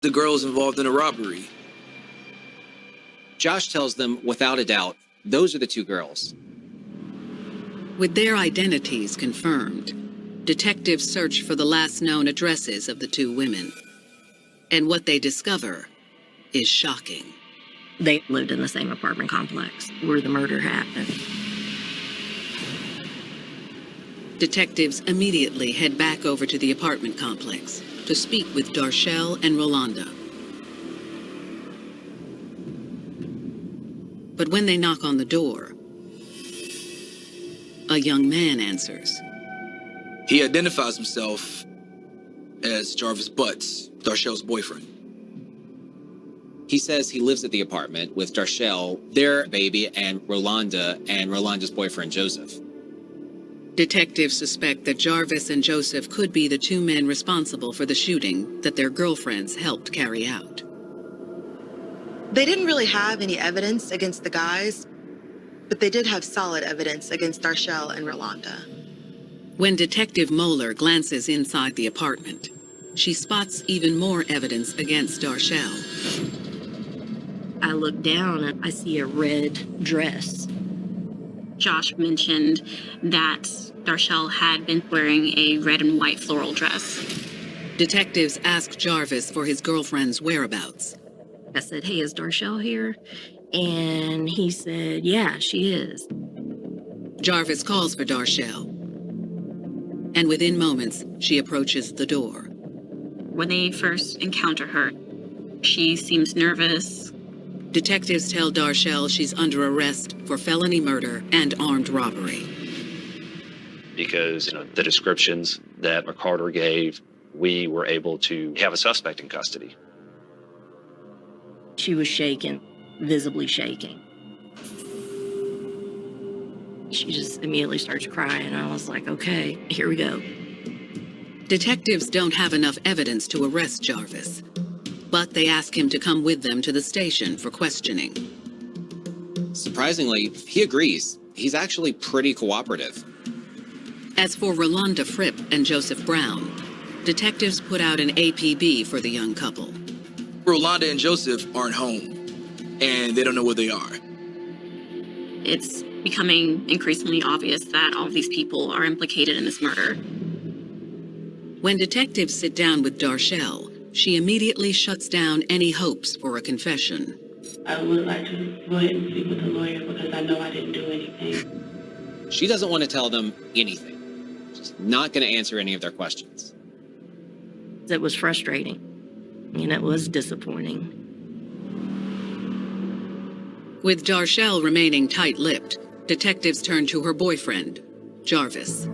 the girls involved in a robbery. Josh tells them, without a doubt, those are the two girls. With their identities confirmed, detectives search for the last known addresses of the two women. And what they discover is shocking. They lived in the same apartment complex where the murder happened. Detectives immediately head back over to the apartment complex to speak with Darshell and Rolanda. But when they knock on the door, a young man answers. He identifies himself as Jarvis Butts, Darshell's boyfriend. He says he lives at the apartment with Darshell, their baby, and Rolanda's boyfriend, Joseph. Detectives suspect that Jarvis and Joseph could be the two men responsible for the shooting that their girlfriends helped carry out. They didn't really have any evidence against the guys, but they did have solid evidence against Darshell and Rolanda. When Detective Moeller glances inside the apartment, she spots even more evidence against Darshell. I look down and I see a red dress. Josh mentioned that Darshell had been wearing a red and white floral dress. Detectives ask Jarvis for his girlfriend's whereabouts. I said, "Hey, is Darshell here?" And he said, "Yeah, she is." Jarvis calls for Darshell. And within moments, she approaches the door. When they first encounter her, she seems nervous. Detectives tell Darshell she's under arrest for felony murder and armed robbery. Because, the descriptions that McCarter gave, we were able to have a suspect in custody. She was shaking, visibly shaking. She just immediately starts crying. I was like, okay, here we go. Detectives don't have enough evidence to arrest Jarvis, but they ask him to come with them to the station for questioning. Surprisingly, he agrees. He's actually pretty cooperative. As for Rolanda Fripp and Joseph Brown, detectives put out an APB for the young couple. Rolanda and Joseph aren't home, and they don't know where they are. It's becoming increasingly obvious that all of these people are implicated in this murder. When detectives sit down with Darshell, she immediately shuts down any hopes for a confession. I would like to go ahead and speak with the lawyer because I know I didn't do anything. She doesn't want to tell them anything. She's not going to answer any of their questions. It was frustrating, and it was disappointing. With Darshell remaining tight-lipped, detectives turn to her boyfriend, Jarvis.